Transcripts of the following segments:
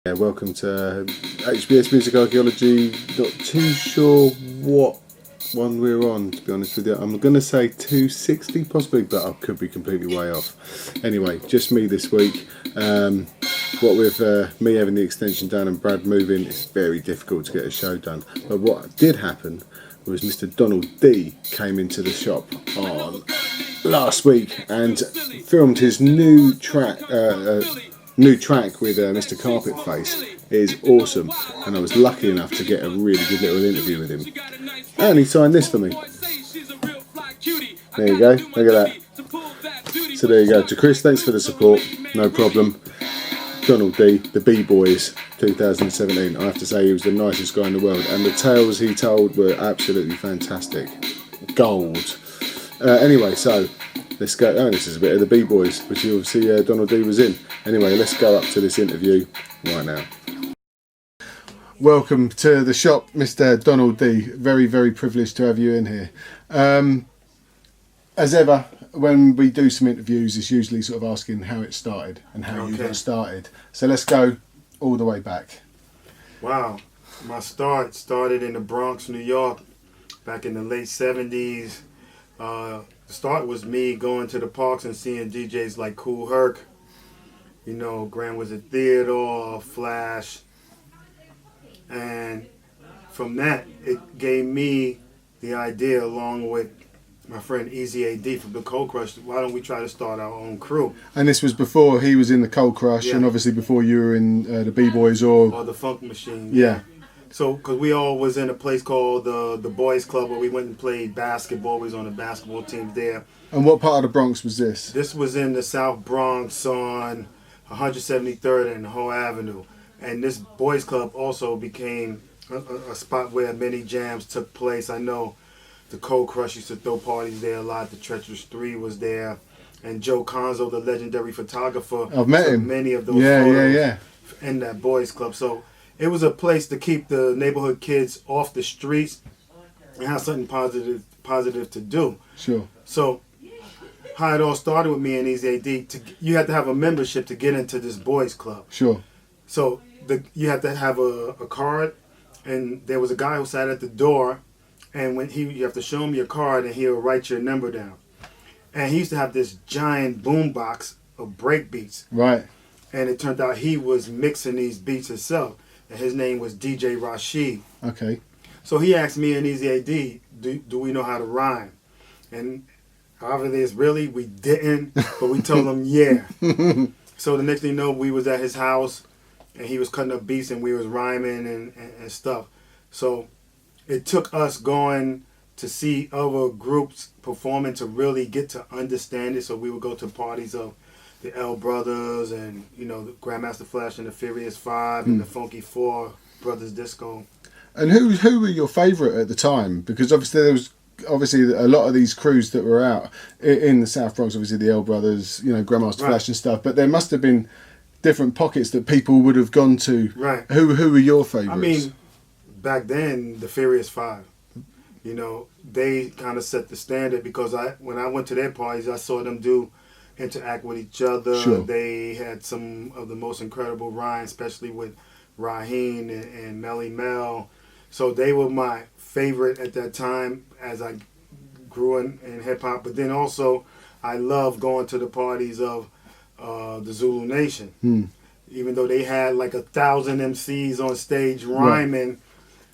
Yeah, welcome to HBS Music Archaeology. Not too sure what one we're on, to be honest with you. I'm going to say 260 possibly, but I could be completely way off. Anyway, just me this week. What with me having the extension done and Brad moving, it's very difficult to get a show done. But what did happen was Mr. Donald D came into the shop on last week and filmed his new track with Mr. Carpetface. It is awesome, and I was lucky enough to get a really good little interview with him. And he signed this for me. There you go, look at that. So there you go. To Chris, thanks for the support, no problem. Donald D, the B-Boys, 2017. I have to say he was the nicest guy in the world, and the tales he told were absolutely fantastic. Gold. Anyway, so let's go. Oh, this is a bit of the B-Boys, which you obviously Donald D was in. Anyway, let's go up to this interview right now. Welcome to the shop, Mr. Donald D. Very, very privileged to have you in here. As ever, when we do some interviews, it's usually sort of asking how it started and how you got started. So let's go all the way back. Wow. My start started in the Bronx, New York, back in the late 70s. The start was me going to the parks and seeing DJs like Kool Herc, you know, Grand Wizard Theodore, Flash. And from that, it gave me the idea, along with my friend Easy AD from the Cold Crush, why don't we try to start our own crew? And this was before he was in the Cold Crush, and obviously before you were in the B-Boys or the Funk Machine. Yeah. So, because we all was in a place called the Boys Club, where we went and played basketball. We was on the basketball team there. And what part of the Bronx was this? This was in the South Bronx on 173rd and Hoe Avenue. And this Boys Club also became a spot where many jams took place. I know the Cold Crush used to throw parties there a lot. The Treacherous 3 was there. And Joe Conzo, the legendary photographer, I've met him. Many of those photos yeah. in that Boys Club. So it was a place to keep the neighborhood kids off the streets and have something positive to do. Sure. So how it all started with me and Easy AD, you had to have a membership to get into this Boys Club. Sure. So you had to have a card, and there was a guy who sat at the door, and when you have to show him your card, and he'll write your number down. And he used to have this giant boom box of break beats. Right. And it turned out he was mixing these beats himself, and his name was DJ Rashid. Okay. So he asked me and Easy AD, do we know how to rhyme? And obviously, we didn't, but we told him yeah. So the next thing you know, we was at his house, and he was cutting up beats, and we was rhyming and stuff. So it took us going to see other groups performing to really get to understand it. So we would go to parties of the L Brothers and, you know, the Grandmaster Flash and the Furious Five and the Funky Four, Brothers Disco. And who were your favourite at the time? Because obviously there was a lot of these crews that were out in the South Bronx, obviously the L Brothers, you know, Grandmaster Flash and stuff, but there must have been different pockets that people would have gone to. Right. Who were your favourites? I mean, back then, the Furious Five, you know, they kind of set the standard, because when I went to their parties, I saw them interact with each other. Sure. They had some of the most incredible rhymes, especially with Raheem and Melly Mel. So they were my favorite at that time as I grew in hip-hop. But then also, I loved going to the parties of the Zulu Nation. Even though they had like 1,000 MCs on stage rhyming,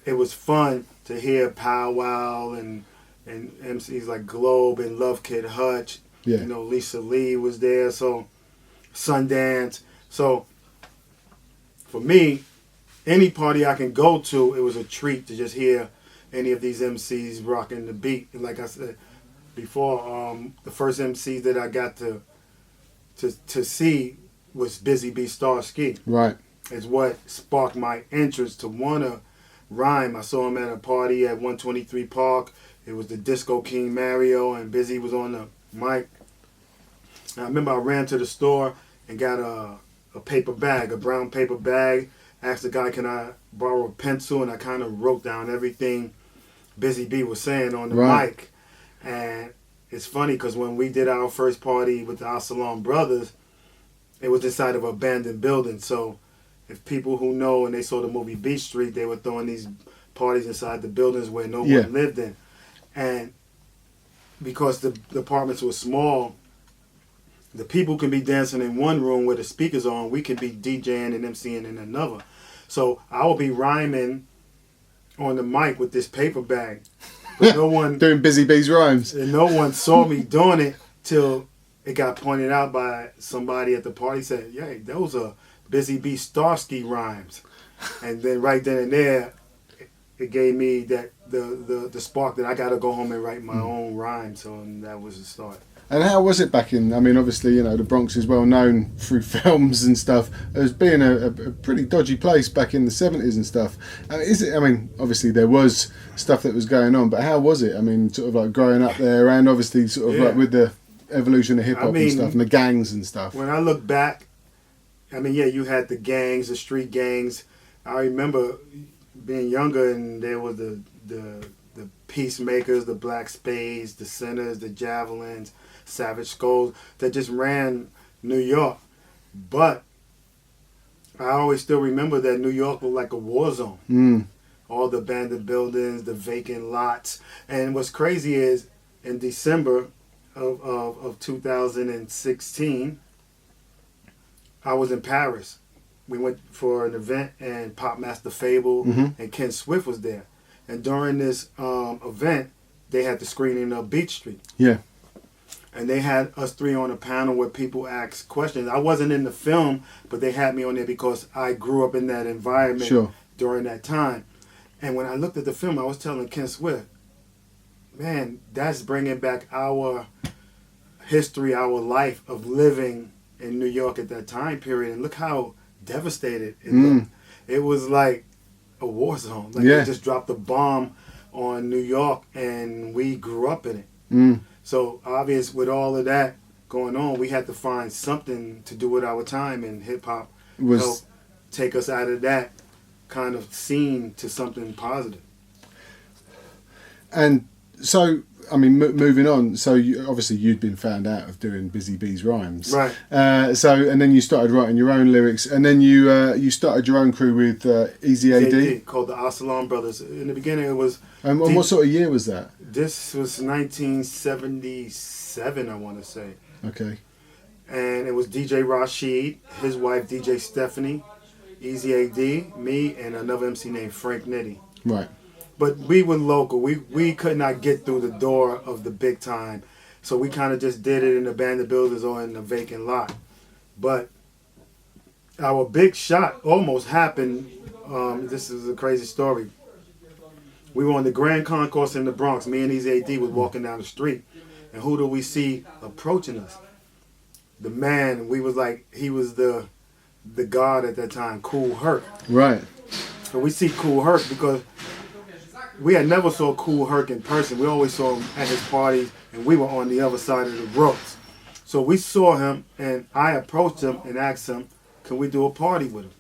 it was fun to hear Pow Wow and MCs like Globe and Love Kid Hutch. Yeah. You know, Lisa Lee was there, so Sundance. So for me, any party I can go to, it was a treat to just hear any of these MCs rocking the beat. And like I said before, the first MCs that I got to see was Busy Bee Starsky. Right. It's what sparked my interest to want to rhyme. I saw him at a party at 123 Park. It was the Disco King Mario, and Busy was on the mic. And I remember I ran to the store and got a paper bag, a brown paper bag. Asked the guy, can I borrow a pencil? And I kind of wrote down everything Busy Bee was saying on the mic. And it's funny because when we did our first party with the Absalom Brothers, it was inside of an abandoned building. So if people who know and they saw the movie Beach Street, they were throwing these parties inside the buildings where no Yeah. one lived in. And because the apartments were small, the people can be dancing in one room where the speakers are on. We can be DJing and MCing in another. So I will be rhyming on the mic with this paper bag. But no one Doing Busy Bees rhymes. and no one saw me doing it till it got pointed out by somebody at the party. Said, "Yeah, those are Busy Bee Starsky rhymes." And then right then and there, it gave me that the spark that I got to go home and write my own rhyme. So and that was the start. And how was it back in? I mean, obviously, you know, the Bronx is well known through films and stuff as being a pretty dodgy place back in the 70s and stuff. Is it? I mean, obviously there was stuff that was going on, but how was it? I mean, sort of like growing up there, and obviously sort of like with the evolution of hip hop and stuff, and the gangs and stuff. When I look back, I mean, yeah, you had the gangs, the street gangs. I remember being younger, and there was the Peacemakers, the Black Spades, the Sinners, the Javelins, Savage Skulls that just ran New York. But I always still remember that New York was like a war zone. All the abandoned buildings, the vacant lots. And what's crazy is in December of 2016, I was in Paris. We went for an event, and Pop Master Fable and Ken Swift was there. And during this event, they had the screening of Beach Street. Yeah. And they had us three on a panel where people asked questions. I wasn't in the film, but they had me on there because I grew up in that environment during that time. And when I looked at the film, I was telling Ken Swift, man, that's bringing back our history, our life of living in New York at that time period. And look how devastated it looked. It was like a war zone. Like they just dropped a bomb on New York, and we grew up in it. So obvious with all of that going on, we had to find something to do with our time, and hip hop helped take us out of that kind of scene to something positive. And so, I mean, moving on. So obviously you'd been found out of doing Busy Bees rhymes, Right? And then you started writing your own lyrics, and then you started your own crew with Easy AD called the Assalam Brothers. In the beginning, it was. And what sort of year was that? This was 1977, I want to say. Okay. And it was DJ Rashid, his wife DJ Stephanie, Easy AD, me, and another MC named Frank Nitty. Right. But we were local. We could not get through the door of the big time. So we kind of just did it in abandoned buildings or in a vacant lot. But our big shot almost happened. This is a crazy story. We were on the Grand Concourse in the Bronx. Me and Easy AD was walking down the street. And who do we see approaching us? The man, we was like, he was the god at that time, Kool Herc. Right. So we see Kool Herc because we had never saw Kool Herc in person. We always saw him at his parties, and we were on the other side of the ropes. So we saw him, and I approached him and asked him, can we do a party with him?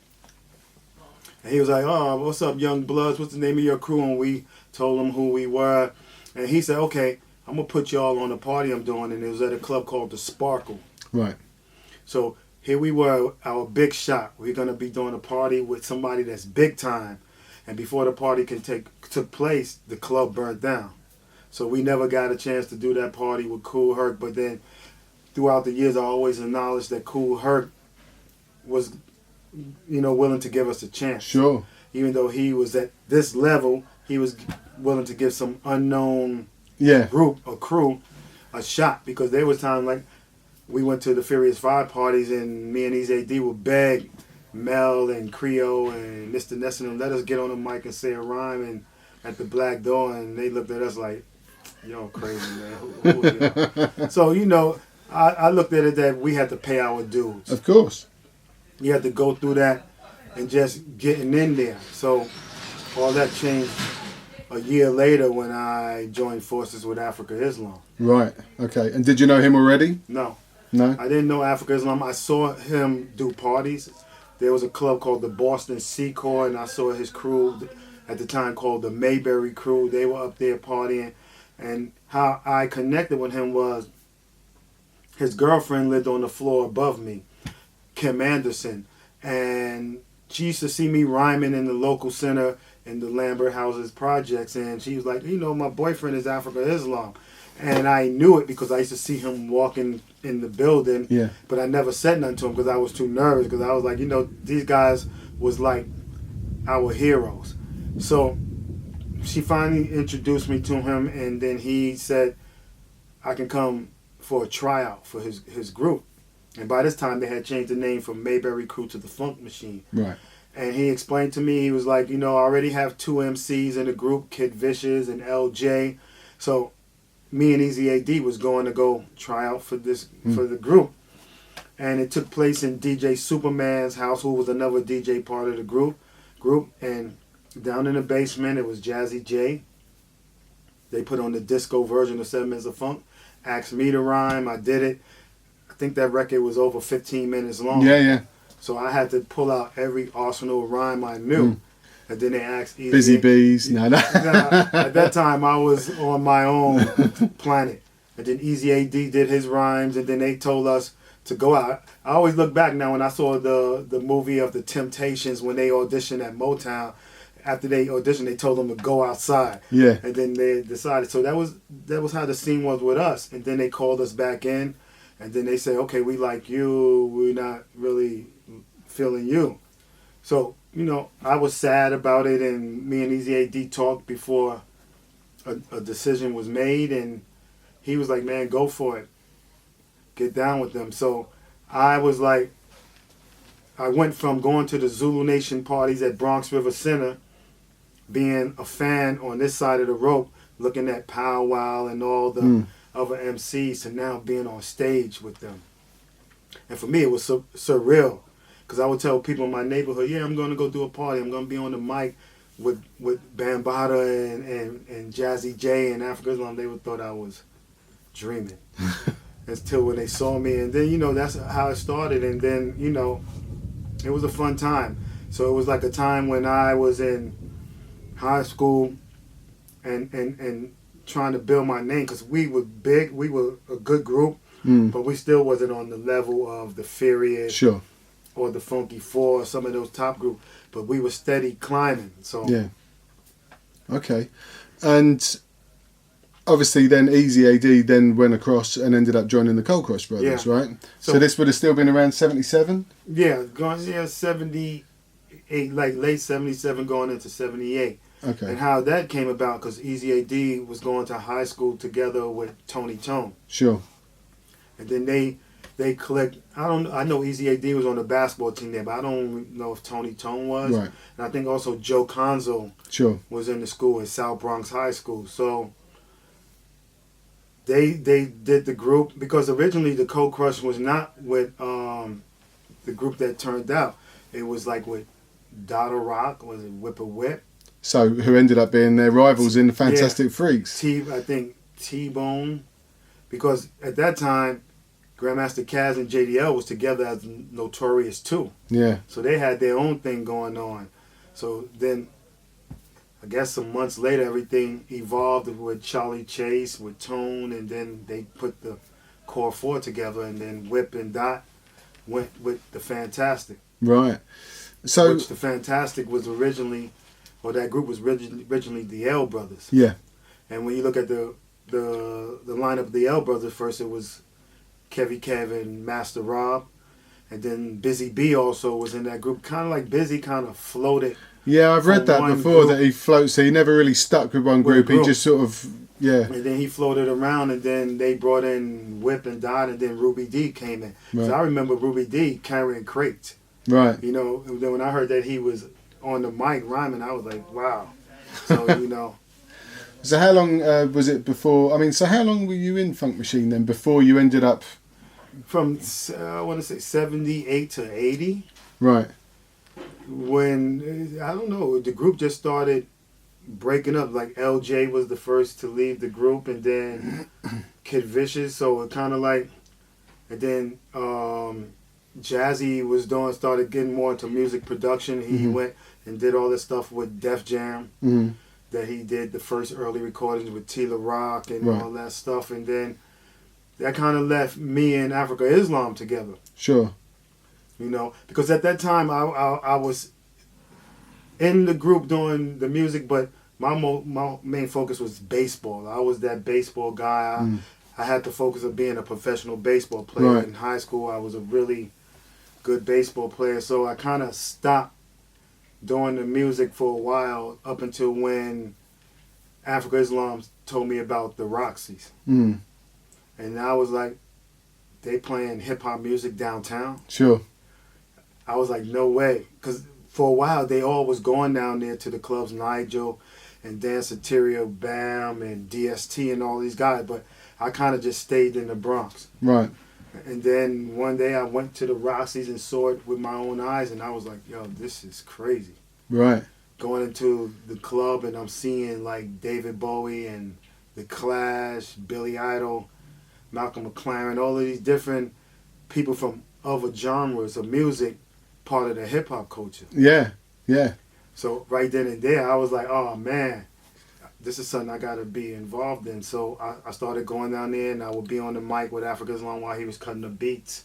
And he was like, oh, what's up, young bloods? What's the name of your crew? And we told him who we were. And he said, okay, I'm going to put y'all on a party I'm doing. And it was at a club called The Sparkle. Right. So here we were, our big shot. We're going to be doing a party with somebody that's big time. And before the party took place, the club burned down. So we never got a chance to do that party with Kool Herc. But then throughout the years, I always acknowledged that Kool Herc was, willing to give us a chance. Sure. Even though he was at this level, he was willing to give some unknown group or crew a shot. Because there was time like we went to the Furious Five parties, and me and Easy AD would beg Mel and Creo and Mr. Ness and them, let us get on the mic and say a rhyme and at the Black Door, and they looked at us like, yo, crazy, man. Who are y'all? So, I looked at it that we had to pay our dues. Of course. You had to go through that and just getting in there. So all that changed a year later when I joined forces with Africa Islam. Right. Okay. And did you know him already? No. No? I didn't know Africa Islam. I saw him do parties. There was a club called the Boston Sea Corps, and I saw his crew at the time called the Mayberry Crew. They were up there partying. And how I connected with him was his girlfriend lived on the floor above me, Kim Anderson. And she used to see me rhyming in the local center in the Lambert Houses projects, and she was like, my boyfriend is Africa Islam. And I knew it because I used to see him walking in the building, Yeah. but I never said nothing to him because I was too nervous, because I was like, these guys was like our heroes. So she finally introduced me to him, and then he said I can come for a tryout for his group. And by this time, they had changed the name from Mayberry Crew to the Funk Machine. Right. And he explained to me, he was like, I already have 2 MCs in the group, Kid Vicious and LJ. So me and Easy AD was going to go try out for for the group. And it took place in DJ Superman's house, who was another DJ part of the group. And down in the basement, it was Jazzy J. They put on the disco version of 7 Minutes of Funk. Asked me to rhyme. I did it. I think that record was over 15 minutes long. Yeah. So I had to pull out every arsenal of rhyme I knew. And then they asked Easy. Busy Bees. No. At that time, I was on my own planet. And then Easy AD did his rhymes, and then they told us to go out. I always look back now when I saw the movie of the Temptations when they auditioned at Motown. After they auditioned, they told them to go outside. Yeah. And then they decided. So that was how the scene was with us. And then they called us back in, and then they said, "Okay, we like you. We're not really feeling you." So I was sad about it, and me and Easy AD talked before a decision was made, and he was like, "Man, go for it. Get down with them." So I was like, I went from going to the Zulu Nation parties at Bronx River Center, being a fan on this side of the rope, looking at Pow Wow and all the other MCs, to now being on stage with them. And for me, it was surreal, because I would tell people in my neighborhood, "Yeah, I'm going to go do a party. I'm going to be on the mic with Bambaataa and Jazzy J and Africa Islam." They would thought I was dreaming. Until when they saw me, and then that's how it started, and then it was a fun time. So it was like a time when I was in high school and trying to build my name, because we were big, we were a good group, but we still wasn't on the level of the Furious, Sure, or the Funky Four, or some of those top groups, but we were steady climbing. So yeah, okay. And obviously then Easy AD then went across and ended up joining the Cold Crush Brothers, Yeah. right? So this would have still been around 77? Yeah, 78, like late 77 going into 78. Okay. And how that came about, because Easy AD was going to high school together with Tony Tone. Sure. And then they clicked. I know Easy AD was on the basketball team there, but I don't know if Tony Tone was. Right. And I think also Joe Conzo Sure. was in the school at South Bronx High School. So they did the group, because originally the Cold Crush was not with the group that turned out. It was like with Dada Rock, was it Whip a Whip? So who ended up being their rivals in the Fantastic Freaks? I think T-Bone, because at that time Grandmaster Caz and JDL was together as Notorious too. Yeah. So they had their own thing going on. So then I guess some months later everything evolved with Charlie Chase, with Tone, and then they put the Core 4 together, and then Whip and Dot went with the Fantastic. Right. So Which the Fantastic was originally, or that group was originally the L Brothers. yeah. And when you look at the lineup of the L Brothers, first it was Kevy Kev and Master Rob, and then Busy B also was in that group. Kind of like Busy kind of floated. Yeah, I've read that one before, group. that he floats, so he never really stuck with one group. He just sort of, yeah. And then he floated around, and then they brought in Whip and Dot, and then Ruby D came in. Right. So I remember Ruby D carrying crates. Right. And then when I heard that he was on the mic rhyming, I was like, wow. So, So how long was it before, so how long were you in Funk Machine then, before you ended up... From, I want to say 78 to 80. Right. When, I don't know, the group just started breaking up. Like LJ was the first to leave the group, and then Kid Vicious. So it kind of like, and then Jazzy started getting more into music production. He went and did all this stuff with Def Jam. That he did the first early recordings with Tila Rock and all that stuff. And then that kind of left me and Africa Islam together. Sure. Because at that time I was in the group doing the music, but my main focus was baseball. I was that baseball guy. I had the focus of being a professional baseball player. Right. In high school, I was a really good baseball player, so I kind of stopped doing the music for a while up until when Africa Islam told me about the Roxy's. Mm. And I was like, they playing hip-hop music downtown? Sure. I was like, no way. Because for a while, they all was going down there to the clubs, Nigel and Danceteria, Bam, and DST and all these guys. But I kind of just stayed in the Bronx. Right. And then one day I went to the Roxy's and saw it with my own eyes, and I was like, yo, this is crazy. Right. Going into the club, and I'm seeing like David Bowie and The Clash, Billy Idol, Malcolm McLaren, all of these different people from other genres of music, part of the hip-hop culture. Yeah. Yeah. So right then and there, I was like, oh man, this is something I got to be involved in. So I started going down there, and I would be on the mic with Africa Islam while he was cutting the beats.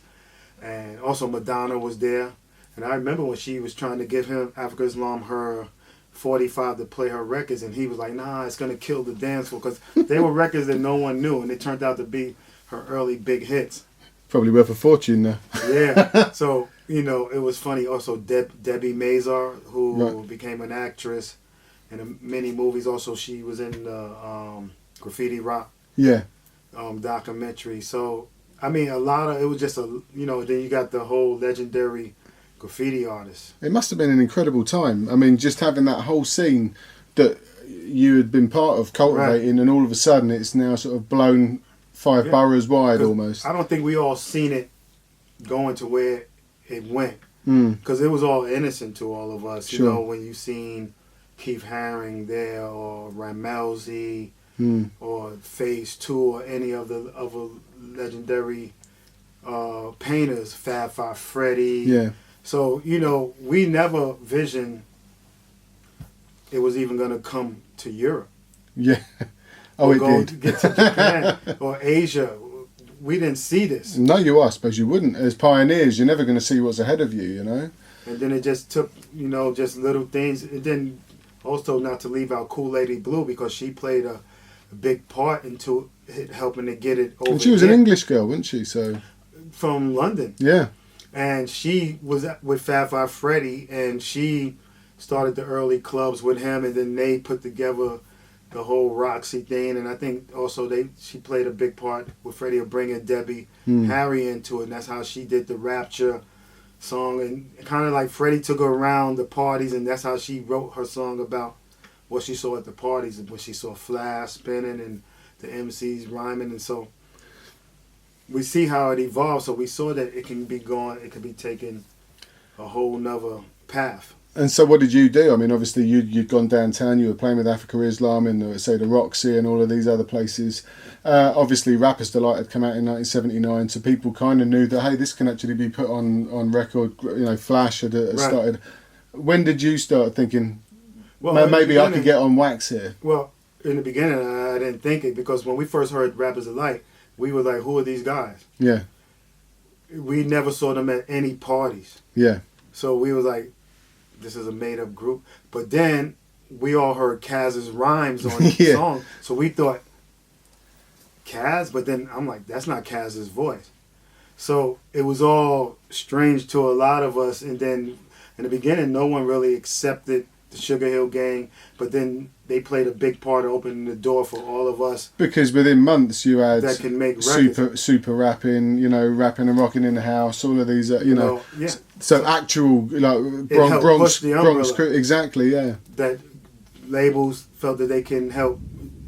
And also Madonna was there. And I remember when she was trying to give him, Africa Islam, her 45 to play her records, and he was like, nah, it's going to kill the dance floor, because they were records that no one knew, and it turned out to be her early big hits. Probably worth a fortune now. Yeah. So, you know, it was funny. Also, Debbie Mazar, who became an actress in many movies. Also, she was in the Graffiti Rock documentary. So, I mean, a lot of, it was just then you got the whole legendary graffiti artists. It must have been an incredible time. I mean, just having that whole scene that you had been part of cultivating, and all of a sudden it's now sort of blown 5 boroughs wide almost. I don't think we all seen it going to where it went, Mm. because it was all innocent to all of us. Sure. You know, when you seen Keith Haring there, or Ramelzi, or Phase 2, or any of the other legendary painters, Fab Five Freddy. Yeah. So, you know, we never visioned it was even going to come to Europe. Yeah. Oh, it did. did. Get to Japan or Asia. We didn't see this. No, you are. I suppose you wouldn't. As pioneers, you're never going to see what's ahead of you, you know? And then it just took, just little things. It didn't, also not to leave out Cool Lady Blue, because she played a big part into it, helping to get it over. And she was an English girl, wasn't she? So from London. Yeah. And she was with Fab Five Freddy, and she started the early clubs with him, and then they put together the whole Roxy thing. And I think also she played a big part with Freddie of bringing Debbie Harry into it, and that's how she did the Rapture song. And kind of like Freddie took her around the parties, and that's how she wrote her song about what she saw at the parties, and when she saw Flash spinning and the MCs rhyming. And so we see how it evolved. So we saw that it can be taken a whole nother path. And so what did you do? I mean, obviously you'd gone downtown, you were playing with Africa Islam in the Roxy and all of these other places. Obviously Rapper's Delight had come out in 1979, so people kind of knew that, hey, this can actually be put on record. Flash had started. When did you start thinking, well, maybe I could get on wax here? Well, in the beginning I didn't think it, because when we first heard Rapper's Delight, we were like, who are these guys? Yeah. We never saw them at any parties. Yeah. So we was like, this is a made-up group. But then we all heard Kaz's rhymes on the song. So we thought, Kaz? But then I'm like, that's not Kaz's voice. So it was all strange to a lot of us. And then in the beginning, no one really accepted the Sugar Hill Gang. But then they played a big part of opening the door for all of us. Because within months you had that can make super rapping, rapping and rocking in the house, all of these, So actual, Bronx, exactly, yeah. That labels felt that they can help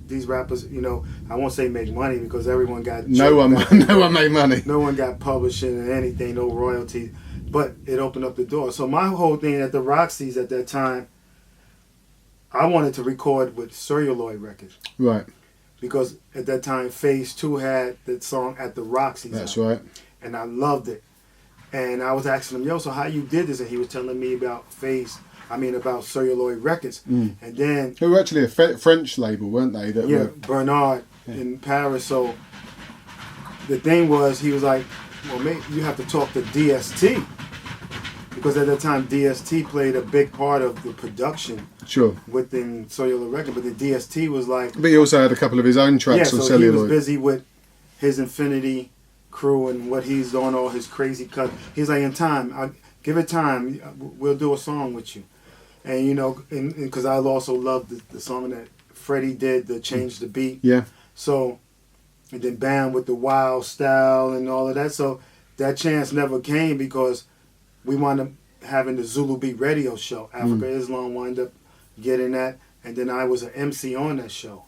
these rappers, I won't say make money, because everyone got... No one made money. No one got publishing and anything, no royalties. But it opened up the door. So my whole thing at the Roxy's at that time, I wanted to record with Celluloid Records. Right. Because at that time, Phase 2 had the song At the Roxy's. That's right. And I loved it. And I was asking him, so how you did this? And he was telling me about about Celluloid Records. And then... They were actually a French label, weren't they? Bernard in Paris. So the thing was, he was like, well, maybe you have to talk to DST. because at that time DST played a big part of the production Sure. within Cellular Record, but the DST was like, But he also had a couple of his own tracks on so Celluloid. he was busy with his Infinity crew and what he's on, all his crazy cuts. He's like, in time, give it time, we'll do a song with you. And you know, because I also loved the song that Freddie did, the Change the Beat. Yeah. So, and then Bam with the wild style and all of that. So that chance never came because we wound up having the Zulu Beat radio show. Africa Islam wound up getting that. And then I was an MC on that show.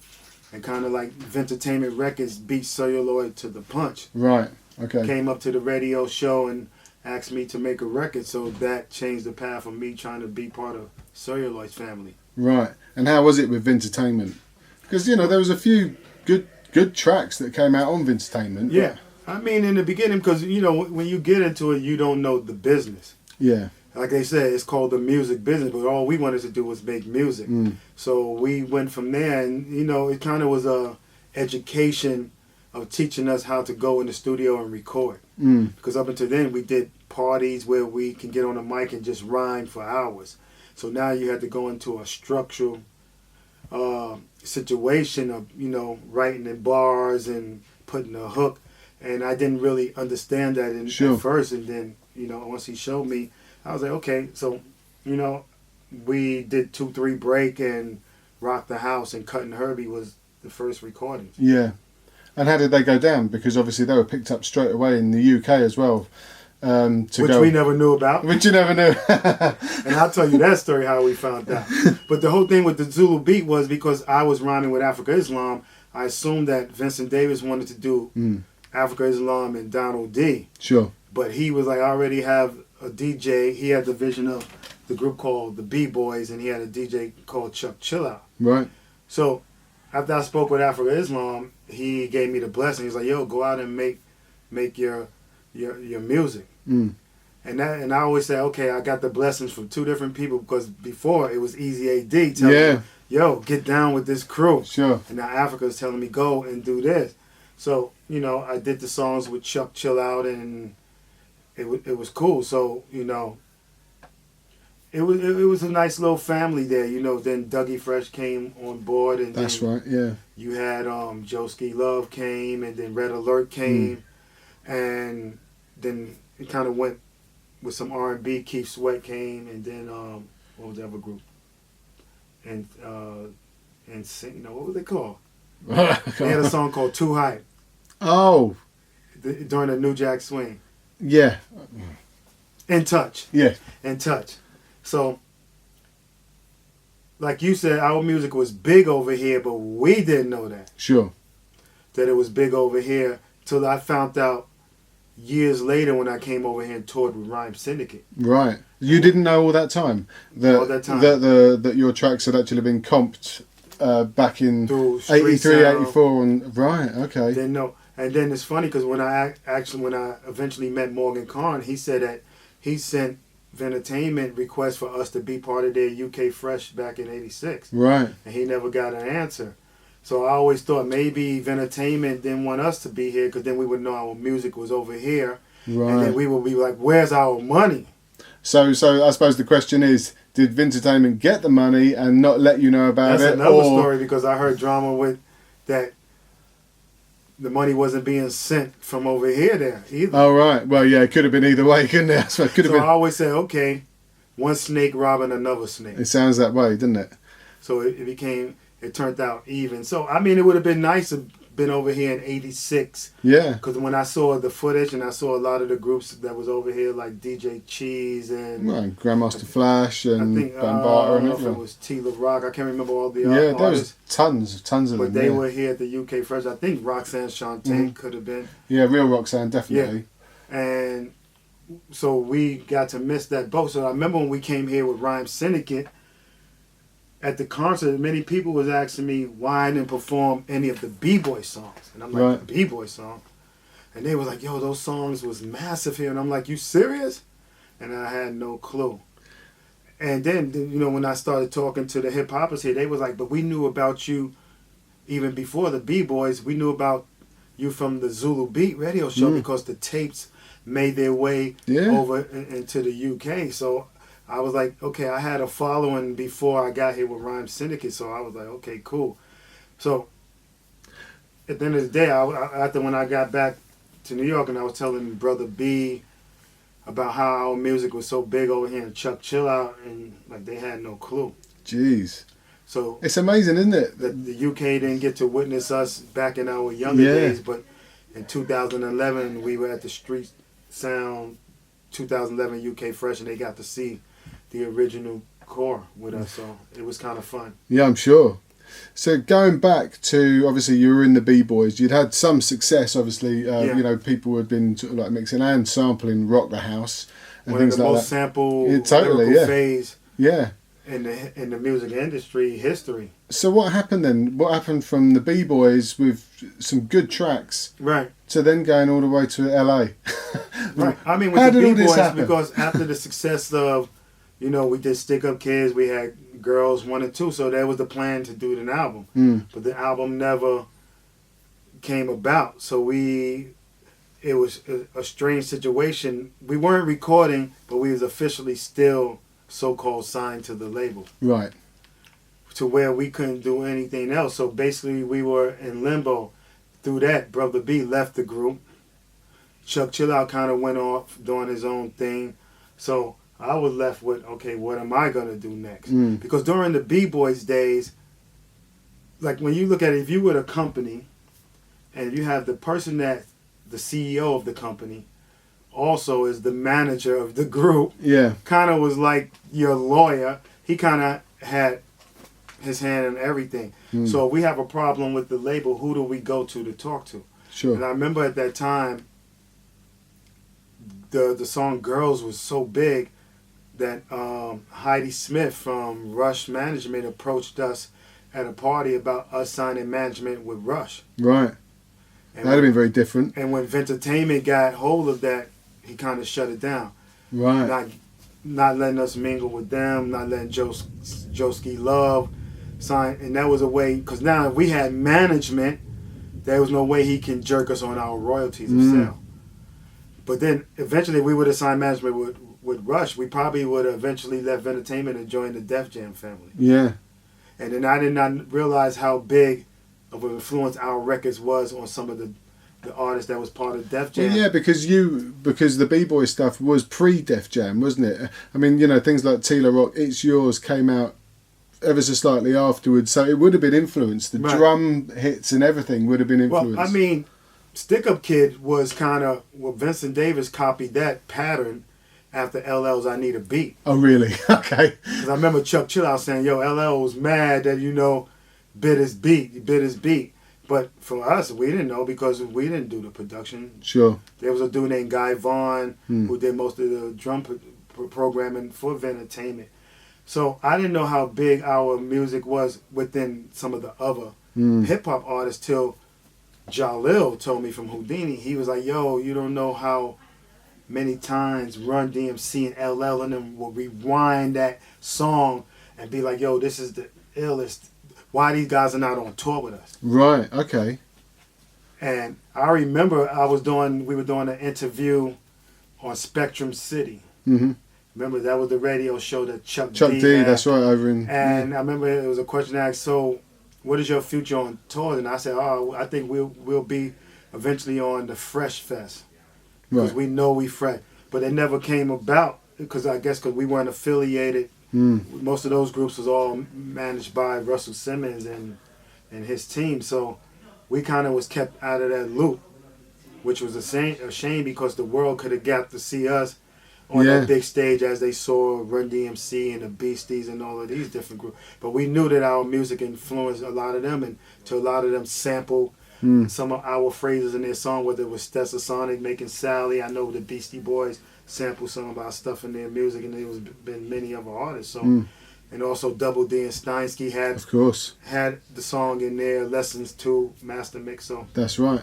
And kind of like Vintertainment Records beat Celluloid to the punch. Right. Okay. Came up to the radio show and asked me to make a record. So that changed the path of me trying to be part of Celluloid's family. Right. And how was it with Vintertainment? Because, you know, there was a few good tracks that came out on Vintertainment. Yeah. I mean, in the beginning, because, you know, when you get into it, you don't know the business. Yeah. Like they said, it's called the music business, but all we wanted to do was make music. So we went from there, and, you know, it kind of was a education of teaching us how to go in the studio and record. Because up until then, we did parties where we can get on a mic and just rhyme for hours. So now you had to go into a structural situation of, you know, writing in bars and putting a hook. And I didn't really understand that at first. And then, you know, once he showed me, I was like, okay. So, you know, we did 2-3 Break and Rock the House, and Cut and Herbie was the first recording. Yeah. And how did they go down? Because obviously they were picked up straight away in the UK as well. Which we never knew about. Which you never knew. And I'll tell you that story, how we found out. But the whole thing with the Zulu Beat was because I was rhyming with Africa Islam, I assumed that Vincent Davis wanted to do Africa Islam and Donald D. Sure. But he was like, I already have a DJ. He had the vision of the group called the B-Boys, and he had a DJ called Chuck Chillout. Right. So after I spoke with Africa Islam, he gave me the blessing. He's like, yo, go out and make your music. And I always say, okay, I got the blessings from 2 different people, because before it was Easy AD telling me, yo, get down with this crew. Sure. And now Africa's telling me, go and do this. So, you know, I did the songs with Chuck Chill Out, and it was cool. So, you know, it was a nice little family there. You know, then Dougie Fresh came on board, and that's right. Yeah. You had Joeski Love came, and then Red Alert came, and then it kind of went with some R&B. Keith Sweat came, and then what was the other group? And you know, what was they called? They had a song called Too Hype. Oh. During the New Jack Swing. Yeah. In Touch. Yeah. In Touch. So, like you said, our music was big over here, but we didn't know that. Sure. That it was big over here, till I found out years later when I came over here and toured with Rhyme Syndicate. Right. You didn't know all that time? All that time. That your tracks had actually been comped back in 83, 84. And, right, okay. Didn't know. And then it's funny because when I eventually met Morgan Carn, he said that he sent Vintertainment requests for us to be part of their UK Fresh back in '86. Right. And he never got an answer. So I always thought maybe Vintertainment didn't want us to be here, because then we would know our music was over here. Right. And then we would be like, where's our money? So I suppose the question is, did Vintertainment get the money and not let you know about it? That's another story, because I heard drama with that. The money wasn't being sent from over here there either. Oh, right. Well, yeah, it could have been either way, couldn't it? So I always say, okay, one snake robbing another snake. It sounds that way, doesn't it? So it turned out even. So, I mean, it would have been nice to have been over here in '86. Yeah. Because when I saw the footage and I saw a lot of the groups that was over here, like DJ Cheese and... Well, Grandmaster Flash and Bambata and I don't know if everything. it was Tila Rock. I can't remember all the there artists. was tons of them. But they were here at the UK Fresh. I think Roxanne Shante could have been. Yeah, Real Roxanne, definitely. Yeah. And so we got to miss that boat. So I remember when we came here with Rhyme Syndicate, at the concert, many people was asking me why I didn't perform any of the B-Boy songs. And I'm like, right. The B-Boy song? And they was like, yo, those songs was massive here. And I'm like, you serious? And I had no clue. And then, you know, when I started talking to the hip-hoppers here, they was like, but we knew about you even before the B-Boys. We knew about you from the Zulu Beat radio show because the tapes made their way Yeah. over into the UK. So I was like, okay, I had a following before I got here with Rhyme Syndicate. So I was like, okay, cool. So at the end of the day, after when I got back to New York and I was telling Brother B about how our music was so big over here in Chuck Chill Out, and like they had no clue. Jeez. So It's amazing, isn't it? the UK didn't get to witness us back in our younger days, but in 2011 we were at the Street Sound 2011 UK Fresh, and they got to see the original core with us. So it was kind of fun. Yeah, I'm sure. So going back to, obviously you were in the B-Boys, you'd had some success, obviously, you know, people had been sort of like mixing and sampling Rock the House and One things of the like most that. sampled Totally, phase Yeah. in the music industry history. So what happened then? What happened from the B-Boys with some good tracks Right. to then going all the way to LA? Right. I mean, with How the did all this B-Boys, happen? because after the success of, you know, we did Stick Up Kids, we had Girls 1 and 2, so that was the plan to do an album. But the album never came about. So it was a strange situation. We weren't recording, but we was officially still so-called signed to the label. Right. To where we couldn't do anything else. So basically we were in limbo. Through that, Brother B left the group. Chuck Chill Out kind of went off doing his own thing. So I was left with, okay, what am I going to do next? Because during the B-Boys days, like when you look at it, if you were a company and you have the person that, the CEO of the company, also is the manager of the group, kind of was like your lawyer. He kind of had his hand in everything. So if we have a problem with the label, who do we go to talk to? Sure. And I remember at that time, the song Girls was so big that Heidi Smith from Rush Management approached us at a party about us signing management with Rush. Right. And That'd have been very different. And when Vintertainment got hold of that, he kind of shut it down. Right. Not letting us mingle with them, not letting Joski Love sign. And that was a way, because now if we had management, there was no way he can jerk us on our royalties of sale. But then eventually we would have signed management with Rush. We probably would have eventually left Vintertainment and joined the Def Jam family. Yeah. And then I did not realize how big of an influence our records was on some of the artists that was part of Def Jam. Well, yeah, because the B-Boy stuff was pre-Def Jam, wasn't it? I mean, you know, things like Tila Rock, It's Yours came out ever so slightly afterwards, so it would have been influenced. The drum hits and everything would have been influenced. Well, I mean, Stick Up Kid was kind of, Vincent Davis copied that pattern after LL's I Need a Beat. Oh, really? Okay. Because I remember Chuck Chill Out saying, yo, LL was mad that, you know, bit his beat. But for us, we didn't know because we didn't do the production. Sure. There was a dude named Guy Vaughn who did most of the drum programming for Vintertainment. So I didn't know how big our music was within some of the other hip-hop artists till Jalil told me from Houdini. He was like, yo, you don't know how many times Run DMC and LL and them will rewind that song and be like, yo, this is the illest. Why these guys are not on tour with us? Right, okay. And I remember we were doing an interview on Spectrum City. Mm-hmm. Remember, that was the radio show that Chuck D had. That's right, over in... And I remember it was a question asked, so what is your future on tour? And I said, I think we'll be eventually on the Fresh Fest. Because we know we fresh. But it never came about, because I guess because we weren't affiliated. Most of those groups was all managed by Russell Simmons and his team. So we kind of was kept out of that loop, which was a shame because the world could have got to see us on that big stage as they saw Run DMC and the Beasties and all of these different groups. But we knew that our music influenced a lot of them, and to a lot of them sampled some of our phrases in their song, whether it was Stetsasonic making Sally. I know the Beastie Boys sampled some of our stuff in their music, and there was been many other artists. So, and also Double D and Steinsky had the song in there, Lessons to Master Mix. So that's right.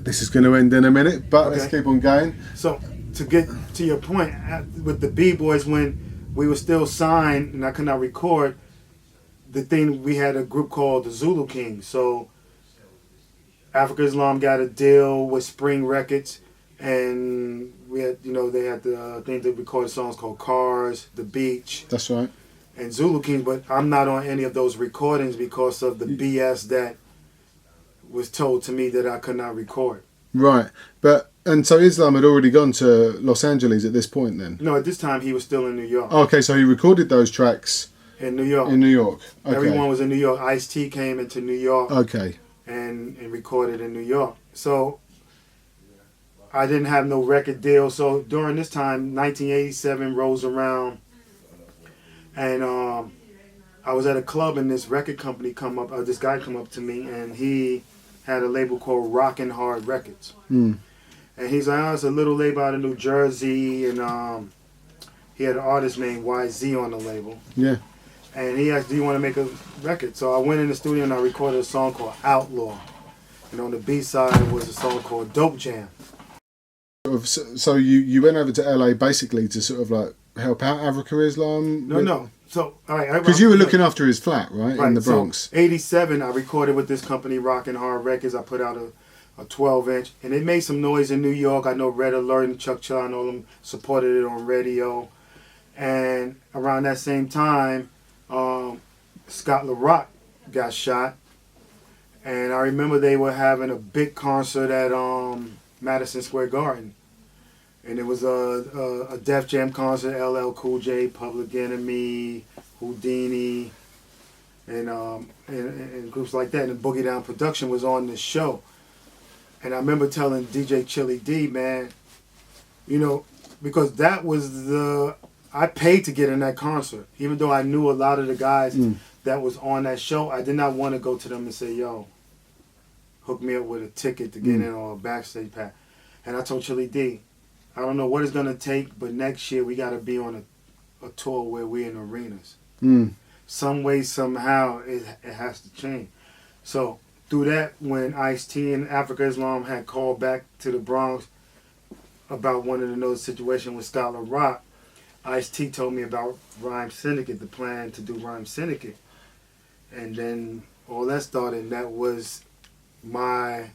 This is going to end in a minute, but let's keep on going. So to get to your point, with the B-Boys, when we were still signed and I could not record, we had a group called the Zulu Kings. So Africa Islam got a deal with Spring Records, and we had, they had the thing to record songs called Cars, The Beach, That's right. and Zulu Kings, but I'm not on any of those recordings because of the BS that was told to me that I could not record. Right. And so Islam had already gone to Los Angeles at this point then? No, at this time he was still in New York. Okay, so he recorded those tracks in New York. In New York. Okay. Everyone was in New York. Ice-T came into New York. Okay. And recorded in New York. So I didn't have no record deal. So during this time, 1987 rolls around, and I was at a club, and this record company this guy come up to me, and he had a label called Rockin' Hard Records. Mm. And he's like, it's a little label out of New Jersey, and he had an artist named YZ on the label. Yeah. And he asked, do you want to make a record? So I went in the studio and I recorded a song called Outlaw. And on the B-side was a song called Dope Jam. So you went over to LA basically to sort of like help out Africa Islam? No. So, all right. Because you were looking after his flat, right? In the Bronx. So, 87, I recorded with this company, Rockin' Hard Records. I put out a 12-inch. And it made some noise in New York. I know Red Alert and Chuck Chill and all them supported it on radio. And around that same time, Scott LaRock got shot, and I remember they were having a big concert at Madison Square Garden, and it was a Def Jam concert. LL Cool J, Public Enemy, Houdini, and groups like that. And Boogie Down Production was on this show, and I remember telling DJ Chili D, man, because that was I paid to get in that concert, even though I knew a lot of the guys that was on that show. I did not want to go to them and say, yo, hook me up with a ticket to get in or a backstage pass. And I told Chili D, I don't know what it's going to take, but next year we got to be on a tour where we're in arenas. Some way, somehow, it has to change. So through that, when Ice-T and Africa Islam had called back to the Bronx about wanting to know the situation with Scott LaRock, Ice-T told me about Rhyme Syndicate, the plan to do Rhyme Syndicate. And then all that started, and that was my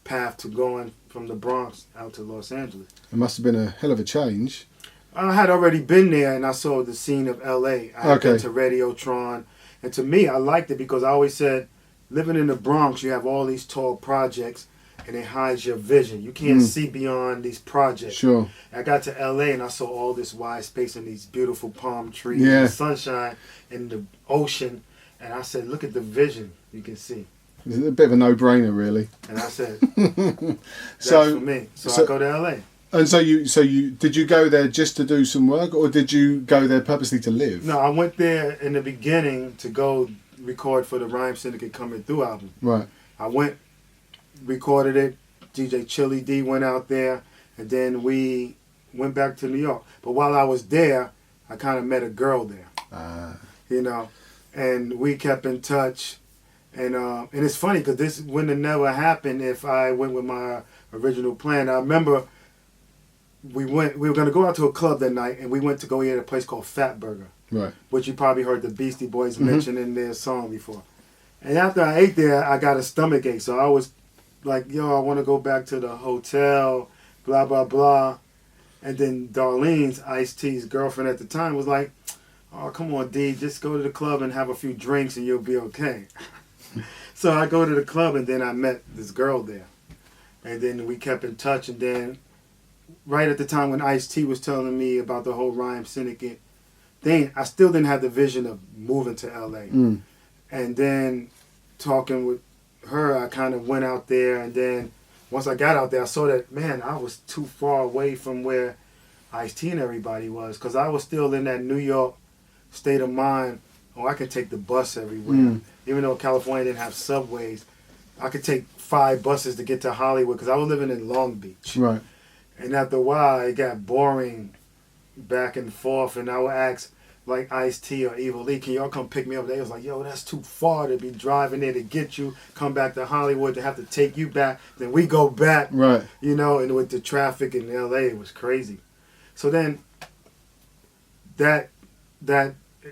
path to going from the Bronx out to Los Angeles. It must have been a hell of a change. I had already been there, and I saw the scene of L.A. I had been to Radiotron. And to me, I liked it because I always said, living in the Bronx, you have all these tall projects, and it hides your vision. You can't see beyond these projects. Sure. I got to L.A. and I saw all this wide space and these beautiful palm trees, and the sunshine, and the ocean. And I said, look at the vision you can see. It's a bit of a no-brainer, really. And I said, that's for me. So I go to L.A. And so you did you go there just to do some work, or did you go there purposely to live? No, I went there in the beginning to go record for the Rhyme Syndicate Coming Through album. Right. I went, recorded it. DJ Chili D went out there, and then we went back to New York. But while I was there, I kind of met a girl there. And we kept in touch. And it's funny because this wouldn't have never happened if I went with my original plan. I remember we were going to go out to a club that night, and we went to go eat at a place called Fat Burger, right? Which you probably heard the Beastie Boys mention in their song before. And after I ate there, I got a stomach ache, so I was like, yo, I want to go back to the hotel, blah, blah, blah. And then Darlene's, Ice-T's girlfriend at the time, was like, oh, come on, D, just go to the club and have a few drinks and you'll be okay. So I go to the club, and then I met this girl there. And then we kept in touch, and then right at the time when Ice-T was telling me about the whole Rhyme Syndicate thing, I still didn't have the vision of moving to L.A. And then talking with her, I kind of went out there, and then once I got out there, I saw that, man, I was too far away from where Ice-T and everybody was, because I was still in that New York state of mind. Oh, I could take the bus everywhere. Even though California didn't have subways, I could take 5 buses to get to Hollywood, because I was living in Long Beach. Right. And after a while, it got boring back and forth, and I would ask, like Ice-T or Evil Lee, can y'all come pick me up? They was like, yo, that's too far to be driving there to get you, come back to Hollywood to have to take you back. Then we go back, right? And with the traffic in L.A., it was crazy. So then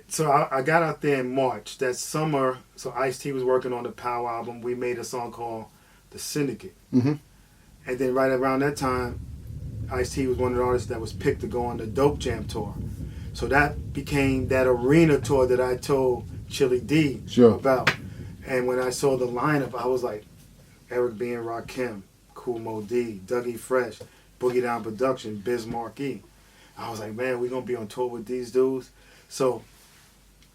so I got out there in March. That summer, so Ice-T was working on the Power album. We made a song called The Syndicate. And then right around that time, Ice-T was one of the artists that was picked to go on the Dope Jam tour. So that became that arena tour that I told Chili D about. And when I saw the lineup, I was like, Eric B. and Rakim, Kool Mo D, Dougie Fresh, Boogie Down Production, Biz Markie. I was like, man, we're going to be on tour with these dudes. So,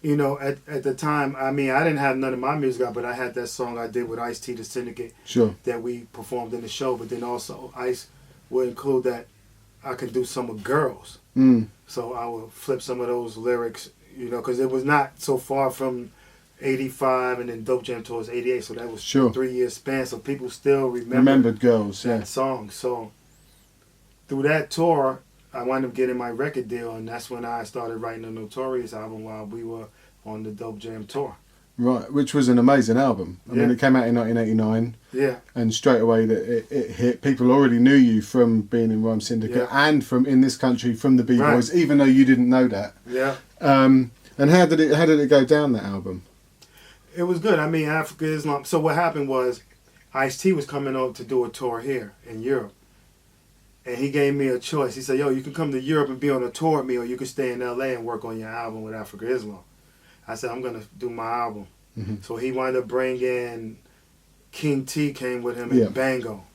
you know, at the time, I mean, I didn't have none of my music out, but I had that song I did with Ice-T, The Syndicate, that we performed in the show. But then also, Ice would include that I could do some with girls. So I would flip some of those lyrics, you know, because it was not so far from 85 and then Dope Jam towards 88. So that was 3 years span. So people still remembered girls, that song. So through that tour, I wound up getting my record deal, and that's when I started writing the Notorious album while we were on the Dope Jam tour. Right, which was an amazing album. I mean, it came out in 1989. Yeah. And straight away that it hit. People already knew you from being in Rhyme Syndicate and from in this country from the B-Boys, even though you didn't know that. Yeah. And how did it go down, that album? It was good. I mean, Africa Islam. So what happened was, Ice-T was coming over to do a tour here in Europe. And he gave me a choice. He said, yo, you can come to Europe and be on a tour with me, or you can stay in LA and work on your album with Africa Islam. I said, I'm going to do my album. So he wound up bringing King T, came with him, and Bango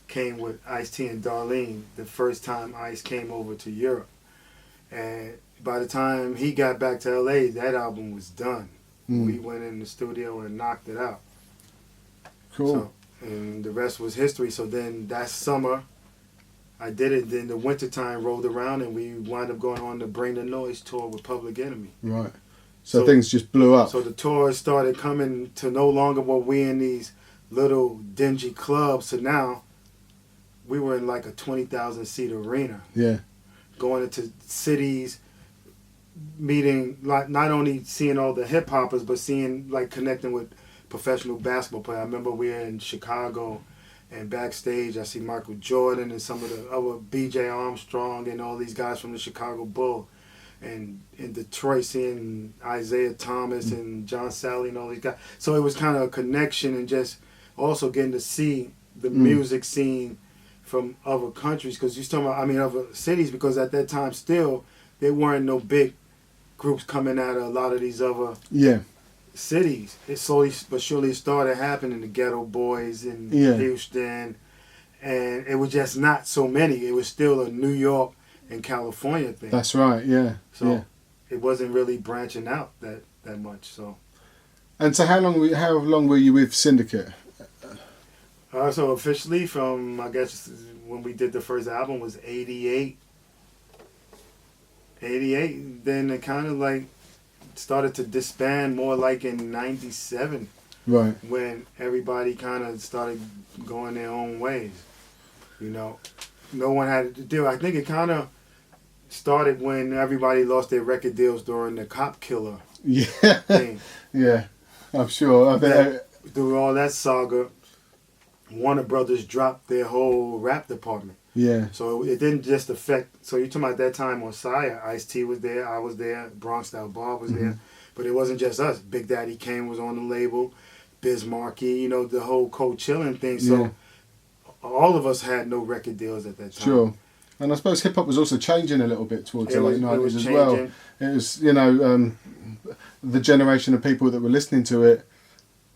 came with Ice-T and Darlene the first time Ice came over to Europe. And by the time he got back to LA, that album was done. We went in the studio and knocked it out. Cool. So, and the rest was history. So then that summer, I did it. Then the wintertime rolled around, and we wound up going on the Bring the Noise tour with Public Enemy. Right. So things just blew up. So the tours started coming to no longer were we in these little dingy clubs. So now we were in like a 20,000 seat arena. Yeah. Going into cities, meeting, like not only seeing all the hip hoppers, but seeing, like, connecting with professional basketball players. I remember we were in Chicago, and backstage I see Michael Jordan and some of the other B.J. Armstrong and all these guys from the Chicago Bulls. And in Detroit, seeing Isaiah Thomas and John Sally and all these guys. So it was kind of a connection, and just also getting to see the music scene from other countries. Because you're talking about, I mean, other cities, because at that time still, there weren't no big groups coming out of a lot of these other cities. It slowly but surely started happening. The Ghetto Boys in Houston. And it was just not so many. It was still a New York and California thing. That's right, yeah. So it wasn't really branching out that much. So. And so how long were you with Syndicate? So officially from, I guess, when we did the first album was 88. 88, then it kind of like started to disband more like in 97. Right. When everybody kind of started going their own ways. You know, no one had to deal. I think it kind of started when everybody lost their record deals during the Cop Killer thing. Yeah, I'm sure. Through all that saga, Warner Brothers dropped their whole rap department. Yeah. So it didn't just affect. So you're talking about that time on Sire, Ice-T was there, I was there, Bronx Style Bob was there, but it wasn't just us. Big Daddy Kane was on the label, Biz Markie, you know, the whole Cold Chillin' thing. So all of us had no record deals at that time. Sure. And I suppose hip hop was also changing a little bit towards the late 90s as well. It was, you know, the generation of people that were listening to it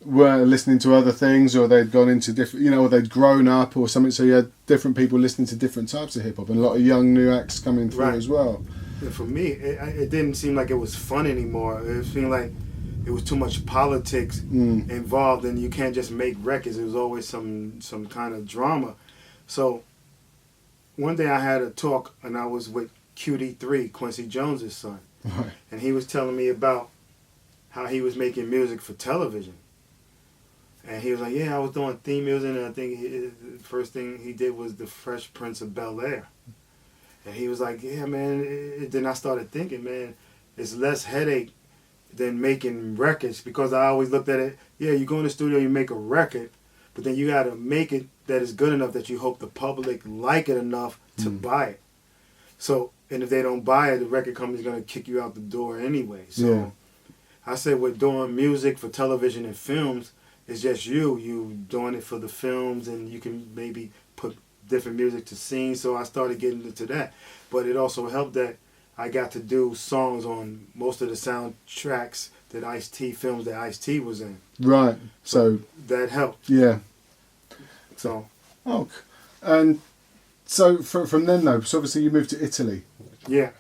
were listening to other things, or they'd gone into different, you know, or they'd grown up or something. So you had different people listening to different types of hip hop, and a lot of young new acts coming through as well. And for me, it didn't seem like it was fun anymore. It seemed like it was too much politics involved, and you can't just make records. It was always some kind of drama. So one day I had a talk, and I was with QD3, Quincy Jones's son, and he was telling me about how he was making music for television. And he was like, yeah, I was doing theme music, and I think the first thing he did was The Fresh Prince of Bel-Air. And he was like, yeah, man. Then I started thinking, man, it's less headache than making records, because I always looked at it, yeah, you go in the studio, you make a record, but then you got to make it that is good enough that you hope the public like it enough to buy it. So, and if they don't buy it, the record company's going to kick you out the door anyway. So I said, with doing music for television and films, it's just you doing it for the films, and you can maybe put different music to sing, so I started getting into that. But it also helped that I got to do songs on most of the soundtracks that Ice-T films that Ice-T was in. Right. So that helped. Yeah. So. Oh, and so from then though, so obviously you moved to Italy. Yeah.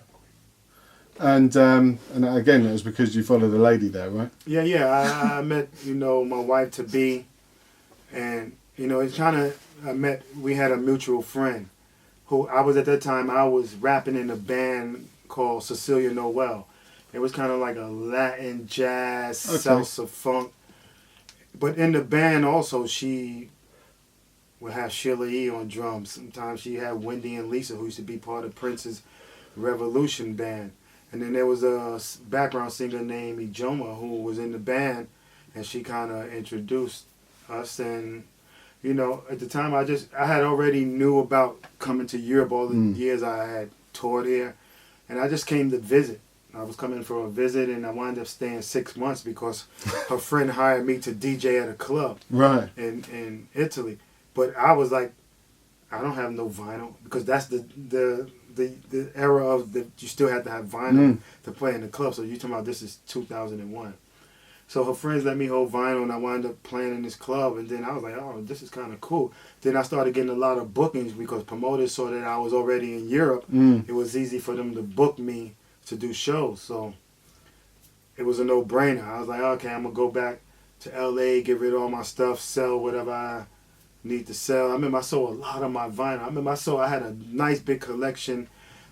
And again, it was because you followed a lady there, right? Yeah. I met, my wife to be, and it's kind of we had a mutual friend, who I was at that time. I was rapping in a band called Cecilia Noel. It was kind of like a Latin jazz, salsa funk. But in the band also, she would have Sheila E. on drums. Sometimes she had Wendy and Lisa, who used to be part of Prince's Revolution band. And then there was a background singer named Ijoma who was in the band, and she kind of introduced us. And, at the time I had already knew about coming to Europe all the years I had toured here. And I just came to visit. I was coming for a visit, and I wound up staying 6 months because her friend hired me to DJ at a club in Italy. But I was like, I don't have no vinyl, because that's the era of you still have to have vinyl to play in the club. So you're talking about this is 2001. So her friends let me hold vinyl, and I wound up playing in this club. And then I was like, oh, this is kind of cool. Then I started getting a lot of bookings because promoters saw that I was already in Europe. It was easy for them to book me to do shows. So it was a no-brainer. I was like, okay, I'm going to go back to LA, get rid of all my stuff, sell whatever I need to sell. I remember I sold a lot of my vinyl. I had a nice big collection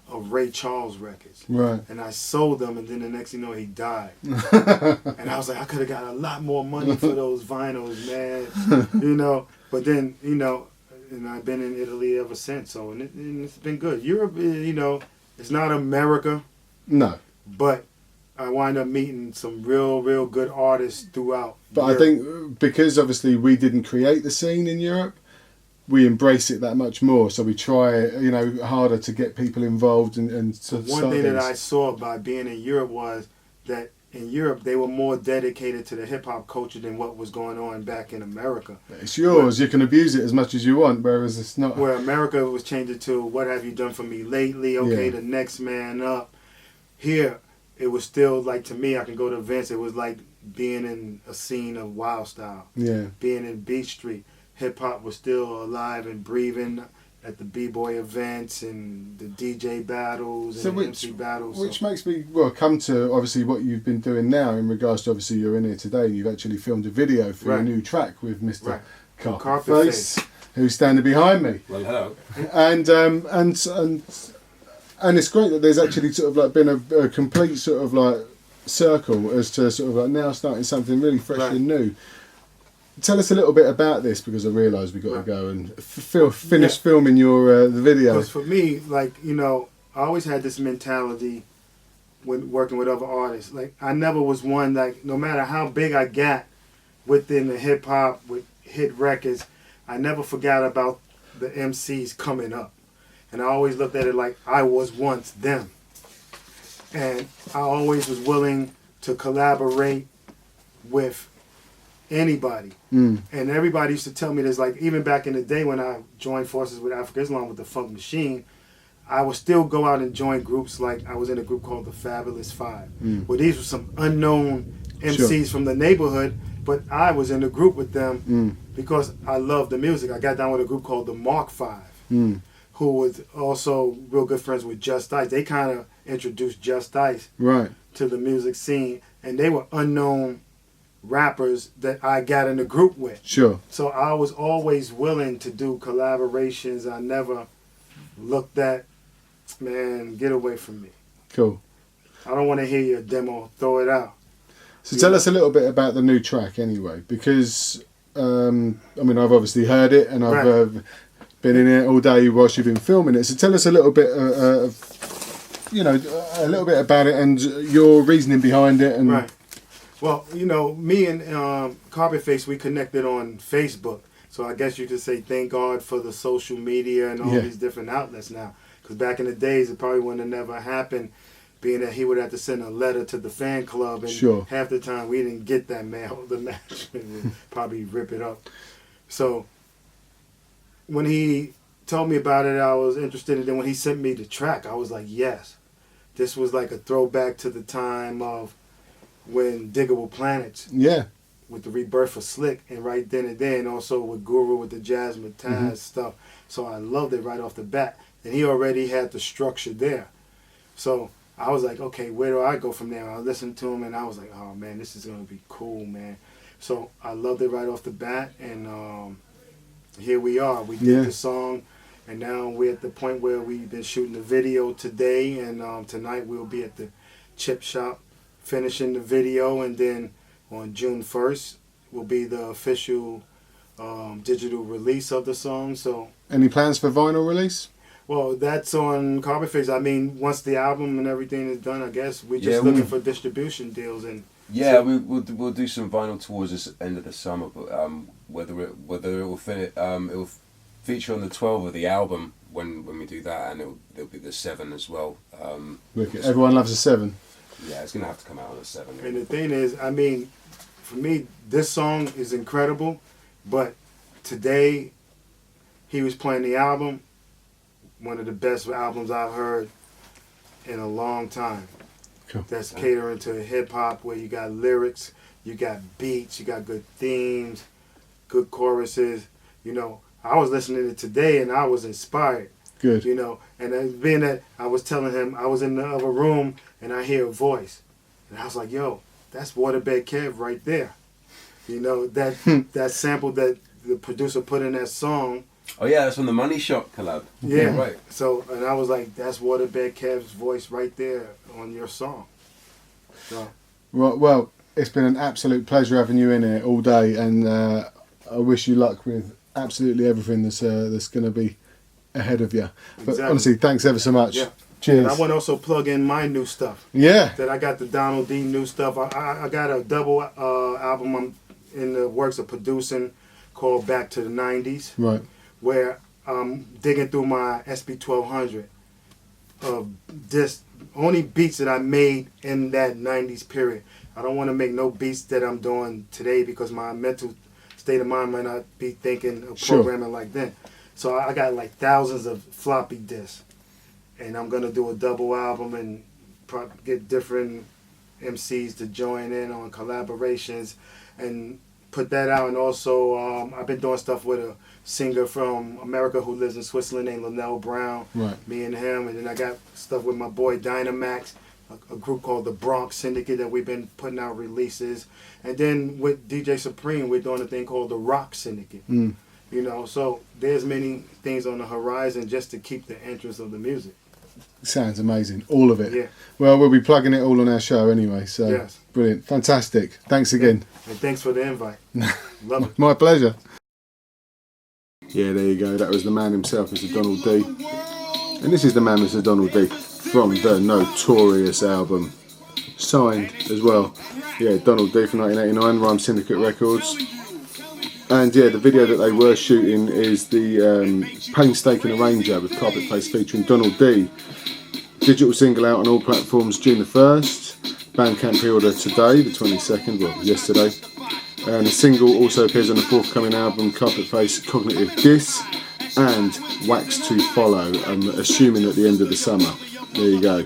of Ray Charles records. Right. And I sold them, and then the next thing you know, he died. And I was like, I could have got a lot more money for those vinyls, man. But then, and I've been in Italy ever since. So, and it's been good. Europe, it's not America. No. But I wind up meeting some real good artists throughout. But Europe. I think because obviously we didn't create the scene in Europe, we embrace it that much more. So we try, harder to get people involved and to one thing that I saw by being in Europe was that in Europe they were more dedicated to the hip hop culture than what was going on back in America. It's yours. You can abuse it as much as you want, whereas it's not. Where America was changing to, what have you done for me lately? Okay, the next man up. Here, it was still like, to me, I can go to events. It was like being in a scene of Wild Style. Yeah. Being in Beach Street. Hip hop was still alive and breathing at the B-boy events and the DJ battles and the MC battles. Which makes me come to obviously what you've been doing now in regards to, obviously you're in here today. You've actually filmed a video for your new track with Mr. Carpetface, who's standing behind me. Well, hello. And it's great that there's actually sort of like been a complete sort of like circle as to sort of like now starting something really fresh and new. Tell us a little bit about this, because I realise we've got to go and finish filming your the video. Because for me, I always had this mentality when working with other artists. Like, I never was one, like, no matter how big I got within the hip hop with hit records, I never forgot about the MCs coming up. And I always looked at it like I was once them. And I always was willing to collaborate with anybody. And everybody used to tell me this, like, even back in the day when I joined forces with Africa Islam with the Funk Machine, I would still go out and join groups. Like, I was in a group called the Fabulous Five, where these were some unknown MCs from the neighborhood, but I was in a group with them because I loved the music. I got down with a group called the Mark Five, who was also real good friends with Just Ice. They kind of introduced Just Ice to the music scene, and they were unknown rappers that I got in the group with. Sure. So I was always willing to do collaborations. I never looked at, man, get away from me. Cool. I don't want to hear your demo. Throw it out. So tell us a little bit about the new track anyway, because I've obviously heard it, and I've been in it all day whilst you've been filming it. So tell us a little bit a little bit about it and your reasoning behind it. And Well, me and Carpetface, we connected on Facebook. So I guess you could say thank God for the social media and all these different outlets now. Because back in the days, it probably wouldn't have never happened, being that he would have to send a letter to the fan club. And half the time, we didn't get that mail. The management would probably rip it up. So when he told me about it, I was interested. And then when he sent me the track, I was like, yes. This was like a throwback to the time of when Diggable Planets Yeah. with the rebirth of Slick, and right then and there, and also with Guru with the Jazz Mataz stuff. So I loved it right off the bat. And he already had the structure there. So I was like, okay, where do I go from there? I listened to him and I was like, oh man, this is going to be cool, man. So I loved it right off the bat, and here we are. We did the song, and now we're at the point where we've been shooting the video today, and tonight we'll be at the chip shop finishing the video, and then on June 1st will be the official digital release of the song. So, any plans for vinyl release? Well, that's on Carpet Face. I mean, once the album and everything is done, I guess we're just looking for distribution deals. And yeah, we'll do some vinyl towards this end of the summer, but whether it will fit, it will feature on the 12 of the album when we do that, and there'll be the 7 as well. Everyone loves a 7. Yeah, it's gonna have to come out on the 7. And the thing is, I mean, for me, this song is incredible, but today he was playing the album, one of the best albums I've heard in a long time. Cool. That's catering to hip hop, where you got lyrics, you got beats, you got good themes, good choruses. You know, I was listening to it today and I was inspired. Good. You know, and being that I was telling him, I was in the other room and I hear a voice, and I was like, yo, that's Waterbed Kev right there. You know, that sample that the producer put in that song. Oh yeah, that's from the Money Shot collab. Yeah, right. So, and I was like, that's Waterbed Kev's voice right there on your song. So. Well, it's been an absolute pleasure having you in here all day, and I wish you luck with absolutely everything that's going to be ahead of you. But Exactly. honestly, thanks ever so much. Yeah. Cheers. And I want to also plug in my new stuff. Yeah. That I got the Donald D new stuff. I got a double album I'm in the works of producing called Back to the 90s. Right. Where I'm digging through my SB 1200 of this only beats that I made in that 90s period. I don't want to make no beats that I'm doing today because my mental state of mind might not be thinking of programming like that. So I got like thousands of floppy disks, and I'm gonna do a double album and get different MCs to join in on collaborations and put that out. And also I've been doing stuff with a singer from America who lives in Switzerland named Linnell Brown. Right. Me and him, and then I got stuff with my boy Dynamax, a group called the Bronx Syndicate that we've been putting out releases. And then with DJ Supreme, we're doing a thing called the Rock Syndicate. You know, so there's many things on the horizon just to keep the interest of the music. Sounds amazing, all of it. Yeah. Well, we'll be plugging it all on our show anyway, so yes. Brilliant, fantastic. Thanks again. And thanks for the invite. Love it. My pleasure. Yeah, there you go. That was the man himself, Mr. Donald D. And this is the man, Mr. Donald D, from the Notorious album. Signed as well. Yeah, Donald D from 1989, Rhyme Syndicate Records. And yeah, the video that they were shooting is the Painstaking Arranger with Carpet Face featuring Donald D. Digital single out on all platforms June the 1st. Bandcamp pre-order today, the 22nd, well, yesterday. And the single also appears on the forthcoming album Carpet Face Cognitive Diss and Wax to Follow, I'm assuming at the end of the summer. There you go.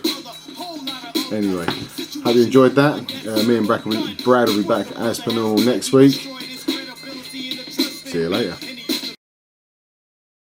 Anyway, hope you enjoyed that. Me and Brad will be back as per normal next week. See you later.